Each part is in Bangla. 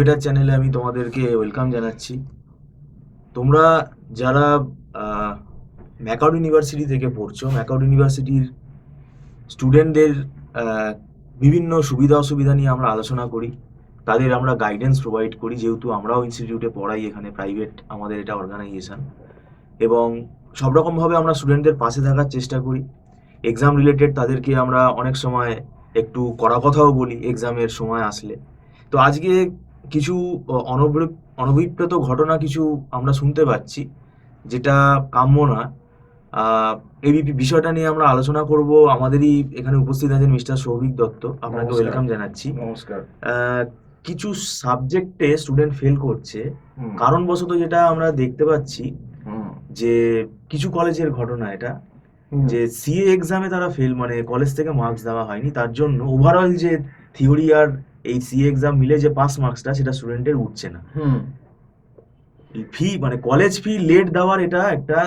বেটার চ্যানেলে আমি তোমাদেরকে ওয়েলকাম জানাচ্ছি। তোমরা যারা ম্যাকআউট ইউনিভার্সিটি থেকে পড়ছো, ম্যাকআউট ইউনিভার্সিটির স্টুডেন্টদের বিভিন্ন সুবিধা অসুবিধা নিয়ে আমরা আলোচনা করি। তাদের আমরা গাইডেন্স প্রোভাইড করি, যেহেতু আমরাও ইনস্টিটিউটে পড়াই, এখানে প্রাইভেট আমাদের এটা অর্গানাইজেশন। এবং সব রকমভাবে আমরা স্টুডেন্টদের পাশে থাকার চেষ্টা করি। এক্সাম রিলেটেড তাদেরকে আমরা অনেক সময় একটু কড়া কথাও বলি এক্সামের সময় আসলে। তো আজকে কিছু অনভিপ্রেত ঘটনা কিছু আমরা শুনতে পাচ্ছি, যেটা কাম্য না। এই বিষয়টা নিয়ে আমরা আলোচনা করব। আমাদেরই এখানে উপস্থিত আছেন মিস্টার সৌভিক দত্ত, আপনাকে নমস্কার। ওয়েলকাম জানাচ্ছি। নমস্কার। কিছু সাবজেক্টে স্টুডেন্ট ফেল করছে হুম। কারণবশত, যেটা আমরা দেখতে পাচ্ছি হুম। যে কিছু কলেজের ঘটনা এটা, হুম। যে সিএ এক্সামে তারা ফেল, মানে কলেজ থেকে মার্কস দেওয়া হয়নি, তার জন্য ওভারঅল যে থিওরি আর এই সিএ এক্সাম মিলে যে পাস মার্কসটা, সেটা স্টুডেন্টের উঠছে না। হুম। ফি মানে কলেজ ফি লেট দেওয়ার এটা একটা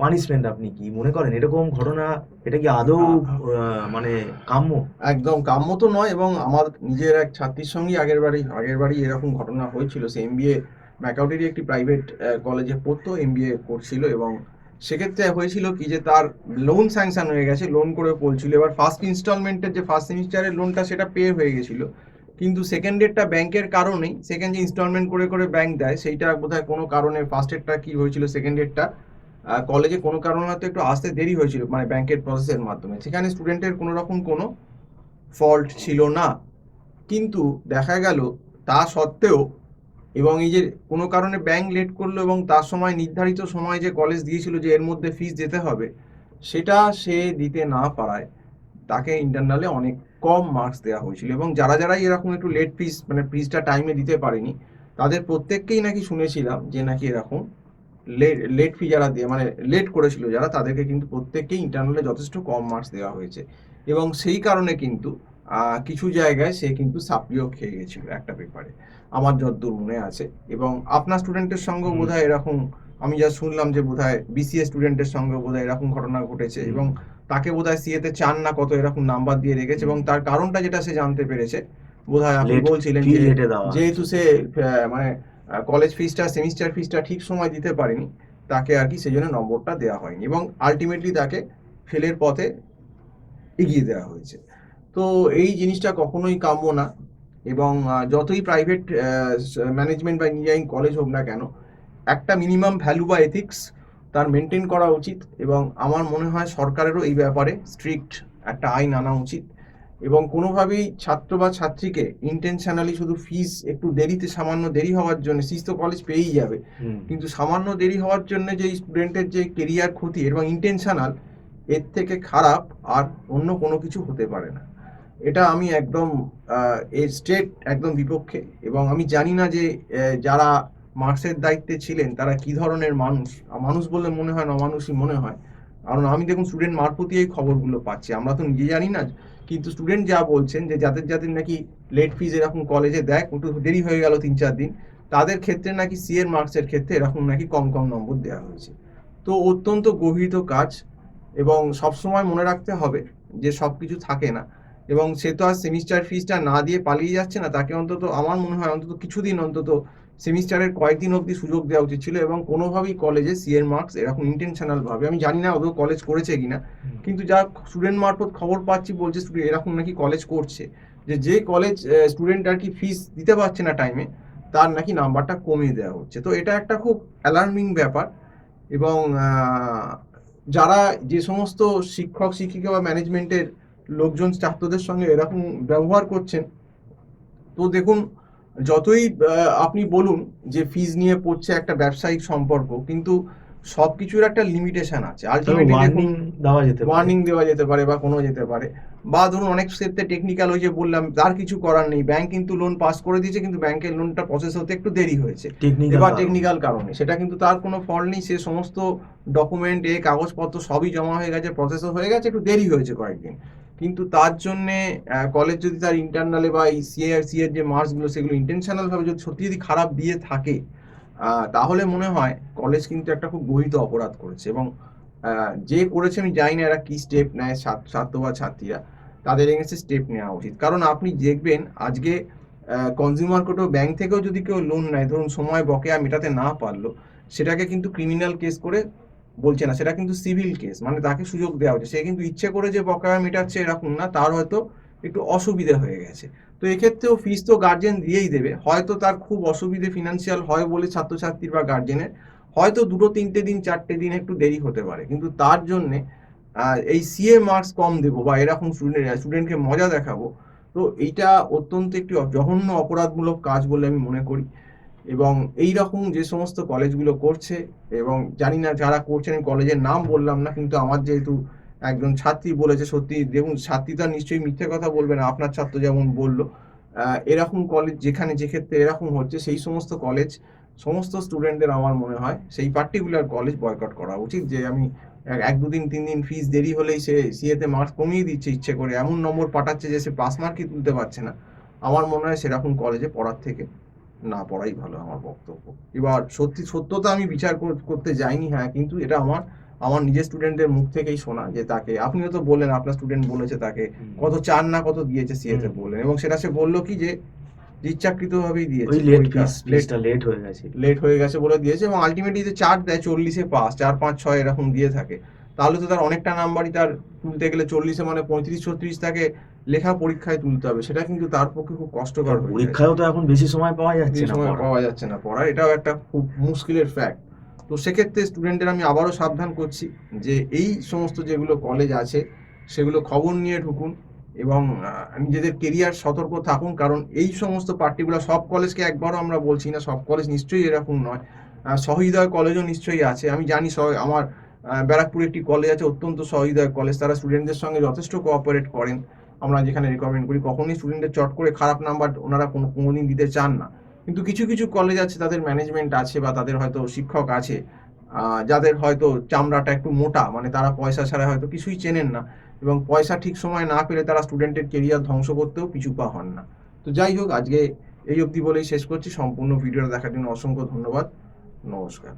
পানিশমেন্ট, আপনি কি মনে করেন এরকম ঘটনা? এটা কি আদৌ মানে কাম্য? একদম কাম্য তো নয়, এবং আমার নিজের এক ছাত্রীর সঙ্গে আগের বাড়ি এরকম ঘটনা হয়েছিল। সে এমবিএ ম্যাকাউটেরই একটি প্রাইভেট কলেজে পড়তো, এমবিএ করছিল, এবং সেক্ষেত্রে হয়েছিল কি যে তার লোন স্যাংশন হয়ে গেছে, লোন করে পড়ছিল। এবার ফার্স্ট ইনস্টলমেন্টের যে ফার্স্ট সেমিস্টারের লোনটা সেটা পে হয়ে গেছিল, কিন্তু সেকেন্ড ডেটটা ব্যাংকের কারণেই, সেকেন্ড যে ইনস্টলমেন্ট করে করে ব্যাংক দেয় সেইটা বোধহয় কোনো কারণে, ফার্স্ট ডেটটা কি হয়েছিল, সেকেন্ড ডেটটা কলেজে কোনো কারণে হয়তো একটু আসতে দেরি হয়েছিল, মানে ব্যাংকের প্রসেসের মাধ্যমে। সেখানে স্টুডেন্টের কোনো রকম কোনো ফল্ট ছিল না, কিন্তু দেখা গেল তা সত্ত্বেও, এবং এই যে কোনো কারণে ব্যাংক লেট করলো, এবং তার সময় নির্ধারিত সময় যে কলেজ দিয়েছিল যে এর মধ্যে ফিস দিতে হবে, সেটা সে দিতে না পারায় তাকে ইন্টারনালে অনেক কম মার্কস দেওয়া হয়েছিল। এবং যারা যারাই এরকম একটু লেট ফিস, মানে ফিসটা টাইমে দিতে পারেনি, তাদের প্রত্যেককেই নাকি শুনেছিলাম যে নাকি এরকম লেট ফি যারা দিয়ে, মানে লেট করেছিল যারা, তাদেরকে কিন্তু প্রত্যেককেই ইন্টারনালে যথেষ্ট কম মার্কস দেওয়া হয়েছে। এবং সেই কারণে কিন্তু কিছু জায়গায় সে কিন্তু সাপ্লিও খেয়ে গেছিল একটা পেপারে, আমার যতদূর মনে আছে। এবং আপনার স্টুডেন্টের সঙ্গেও বোধহয় এরকম, আমি যা শুনলাম যে বোধহয় বিসিএ স্টুডেন্টের সঙ্গে বোধহয় এরকম ঘটনা ঘটেছে, এবং তাকে বোধহয় সিএতে 4 না কত এরকম নাম্বার দিয়ে রেখেছে, এবং তার কারণটা যেটা সে জানতে পেরেছে, বোধহয় আপনি লেট বলছিলেন ফি যে লেটে দেওয়া যেহেতু হচ্ছে। সে মানে কলেজ ফিসটা, সেমিস্টার ফিসটা ঠিক সময় দিতে পারেনি, তাকে আর কি সেই জন্য নম্বরটা দেওয়া হয়নি, এবং আলটিমেটলি তাকে ফেলের পথে এগিয়ে দেওয়া হয়েছে। তো এই জিনিসটা কখনোই কাম্য না। এবং যতই প্রাইভেট ম্যানেজমেন্ট বা ইঞ্জিনিয়ারিং কলেজ হোক না কেন, একটা মিনিমাম ভ্যালু বা এথিক্স তার মেনটেন করা উচিত। এবং আমার মনে হয় সরকারেরও এই ব্যাপারে স্ট্রিক্ট একটা আইন আনা উচিত, এবং কোনোভাবেই ছাত্র বা ছাত্রীকে ইন্টেনশনালি শুধু ফিস একটু দেরিতে, সামান্য দেরি হওয়ার জন্য, ফিস তো কলেজ পেয়েই যাবে, কিন্তু সামান্য দেরি হওয়ার জন্য যে স্টুডেন্টের যে কেরিয়ার ক্ষতি, এবং ইন্টেনশনাল, এর থেকে খারাপ আর অন্য কোনো কিছু হতে পারে না। এটা আমি একদম এর স্ট্রেট একদম বিপক্ষে। এবং আমি জানি না যে যারা মার্কসের দায়িত্বে ছিলেন তারা কি ধরনের মানুষ। মানুষ বললে মনে হয় না, অমানুষই মনে হয়। কারণ আমি দেখুন স্টুডেন্ট মারফতই এই খবরগুলো পাচ্ছি, আমরা তো নিজে জানি না। কিন্তু স্টুডেন্ট যা বলছেন যে যাদের যাদের নাকি লেট ফিজ এরকম কলেজে দেয়, একটু দেরি হয়ে গেল 3-4 দিন, তাদের ক্ষেত্রে নাকি সিএর মার্কসের ক্ষেত্রে এরকম নাকি কম কম নম্বর দেওয়া হয়েছে। তো অত্যন্ত গভীর কাজ, এবং সবসময় মনে রাখতে হবে যে সব কিছু থাকে না। এবং সে তো আর সেমিস্টার ফিসটা না দিয়ে পালিয়ে যাচ্ছে না, তাকে অন্তত আমার মনে হয় অন্তত কিছুদিন, অন্তত সেমিস্টারের কয়েকদিন অবধি সুযোগ দেওয়া উচিত ছিল। এবং কোনোভাবেই কলেজে সিএর মার্কস এরকম ইন্টেনশনাল ভাবে, আমি জানি না ওদের কলেজ করেছে কিনা, কিন্তু যা স্টুডেন্ট মারফত খবর পাচ্ছি বলছে এরকম নাকি কলেজ করছে, যে যে কলেজ স্টুডেন্ট আর কি ফিস দিতে পারছে না টাইমে, তার নাকি নাম্বারটা কমিয়ে দেওয়া হচ্ছে। তো এটা একটা খুব অ্যালার্মিং ব্যাপার। এবং যারা, যে সমস্ত শিক্ষক শিক্ষিকা বা ম্যানেজমেন্টের লোকজন ছাত্রদের সঙ্গে এরকম ব্যবহার করছেন, তো দেখুন, যতই আপনি বলুন যে ফিজ নিয়ে পড়ছে একটা ব্যবসায়িক সম্পর্ক, কিন্তু সবকিছুর একটা লিমিটেশন আছে। তবে আলটিমেটলি দেখুন, ওয়ার্নিং দেওয়া যেতে পারে। ওয়ার্নিং দেওয়া যেতে পারে বা কোনো যেতে পারে, বা ধরুন অনেক ক্ষেত্রে টেকনিক্যাল, ওই যে বললাম, তার কিছু করার নেই, ব্যাংক কিন্তু লোন পাস করে দিয়েছে, কিন্তু ব্যাংকের লোনটা প্রসেস হতে একটু দেরি হয়েছে, টেকনিক্যাল এবার কারণ। টেকনিক্যাল কারণে, সেটা কিন্তু তার কোনো ফল্ট নেই, সে সমস্ত ডকুমেন্ট কাগজপত্র সবই জমা হয়ে গেছে, প্রসেসও হয়ে গেছে, একটু দেরি হয়েছে কয়েকদিন, কিন্তু তার জন্যে কলেজ যদি তার ইন্টারনালে বা এই সিএর যে মার্কসগুলো, সেগুলো ইন্টেনশনাল ভাবে যদি সত্যি যদি খারাপ দিয়ে থাকে, তাহলে মনে হয় কলেজ কিন্তু একটা খুব গহিত অপরাধ করেছে। এবং যে করেছে আমি জানি না এরা কি স্টেপ নেয়, ছাত্র বা ছাত্রীরা, তাদের এগেন্সে স্টেপ নেওয়া উচিত। কারণ আপনি দেখবেন আজকে কনজিউমার কোর্টও ব্যাংক থেকেও যদি কেউ লোন নেয়, ধরুন সময় বকেয়া মেটাতে না পারলো, সেটাকে কিন্তু ক্রিমিনাল কেস করে বলছে না, সেটা কিন্তু সিভিল কেস, মানে তাকে সুযোগ দেওয়া হচ্ছে। সে কিন্তু ইচ্ছে করে যে বকেয়া মেটাচ্ছে এরকম না, তার হয়তো একটু অসুবিধে হয়ে গেছে। তো এক্ষেত্রেও ফিস তো গার্জেন দিয়েই দেবে। হয়তো তার খুব অসুবিধে ফিনান্সিয়াল হয় বলে ছাত্রছাত্রীর বা গার্জেনের হয়তো 2-3টে দিন 4টে দিন একটু দেরি হতে পারে, কিন্তু তার জন্যে এই সিএ মার্কস কম দেবো বা এরকম স্টুডেন্টকে মজা দেখাবো, তো এইটা অত্যন্ত একটি জঘন্য অপরাধমূলক কাজ বলে আমি মনে করি। এবং এই রকম যে সমস্ত কলেজগুলো করছে, এবং জানি না যারা করছেন, আমি কলেজের নাম বললাম না, কিন্তু আমার যেহেতু একজন ছাত্রী বলেছে, সত্যি দেখুন ছাত্রী তো নিশ্চয়ই মিথ্যে কথা বলবে না, আপনার ছাত্র যেমন বললো, এরকম কলেজ যেখানে যে ক্ষেত্রে এরকম হচ্ছে, সেই সমস্ত কলেজ সমস্ত স্টুডেন্টদের আমার মনে হয় সেই পার্টিকুলার কলেজ বয়কট করা উচিত। যে আমি 1-2 দিন 3 দিন ফিস দেরি হলেই সে সিএতে মার্কস কমিয়ে দিচ্ছে ইচ্ছে করে, এমন নম্বর পাঠাচ্ছে যে সে পাস মার্কই তুলতে পারছে না। আমার মনে হয় সেরকম কলেজে পড়ার থেকে না পড়াই ভালো, আমার বক্তব্য। এবার সত্যতা আমি বিচার করতে যাইনি, হ্যাঁ, কিন্তু এটা আমার নিজের স্টুডেন্টদের মুখ থেকেই শোনা, যে তাকে, আপনিও তো বললেন আপনার স্টুডেন্ট বলেছে তাকে কত 4 না কত দিয়েছে সিএতে বললেন, এবং সেটা সে বললো কি যে ইচ্ছাকৃতভাবেই দিয়েছে, ওই লেট পরীক্ষা ফিসটা লেট হয়ে গেছে। লেট হয়ে গেছে বলে দিয়েছে, এবং আলটিমেটলি যে 4 দেয় 40-এ পাস, 4-5-6 এরকম দিয়ে থাকে, তাহলে তো তার অনেকটা নাম্বারই তার তুলতে গেলে 40-এ মানে 35-36 তাকে লেখা পরীক্ষায় তুলতে হবে, সেটা কিন্তু তার পক্ষে খুব কষ্টকর হয়ে যায়। পরীক্ষায়ও তো এখন বেশি সময় পাওয়া যাচ্ছে এই না সময় পড়ার। পাওয়া যাচ্ছে না পড়ার, এটাও একটা খুব মুশকিলের ফ্যাক্ট। তো সেক্ষেত্রে স্টুডেন্টদের আমি আবারও সাবধান করছি যে এই সমস্ত যেগুলো কলেজ আছে সেগুলো খবর নিয়ে ঢুকুন, এবং নিজেদের কেরিয়ার সতর্ক থাকুন, কারণ এই সমস্ত পার্টিকুলার সব কলেজকে একবারও আমরা বলছি না, সব কলেজ নিশ্চয়ই এরকম নয়। সহৃদয় কলেজও নিশ্চয়ই আছে, আমি জানি আমার ব্যারাকপুরে একটি কলেজ আছে, অত্যন্ত সহৃদয় কলেজ, তারা স্টুডেন্টদের সঙ্গে যথেষ্ট কোঅপারেট করেন। আমরা যেখানে রেকমেন্ড করি, কখনোই স্টুডেন্টদের চট করে খারাপ নাম্বার ওনারা কোনোদিন দিতে চান না। কিন্তু কিছু কিছু কলেজ আছে, তাদের ম্যানেজমেন্ট আছে বা তাদের হয়তো শিক্ষক আছে, যাদের হয়তো চামড়াটা একটু মোটা, মানে তারা পয়সা ছাড়া হয়তো কিছুই চেনেন না, এবং পয়সা ঠিক সময় না পেলে তারা স্টুডেন্টের কেরিয়ার ধ্বংস করতেও পিছুপা হন না। তো যাই হোক, আজকে এই অবধি বলেই শেষ করছি। সম্পূর্ণ ভিডিওটা দেখার জন্য অসংখ্য ধন্যবাদ। নমস্কার।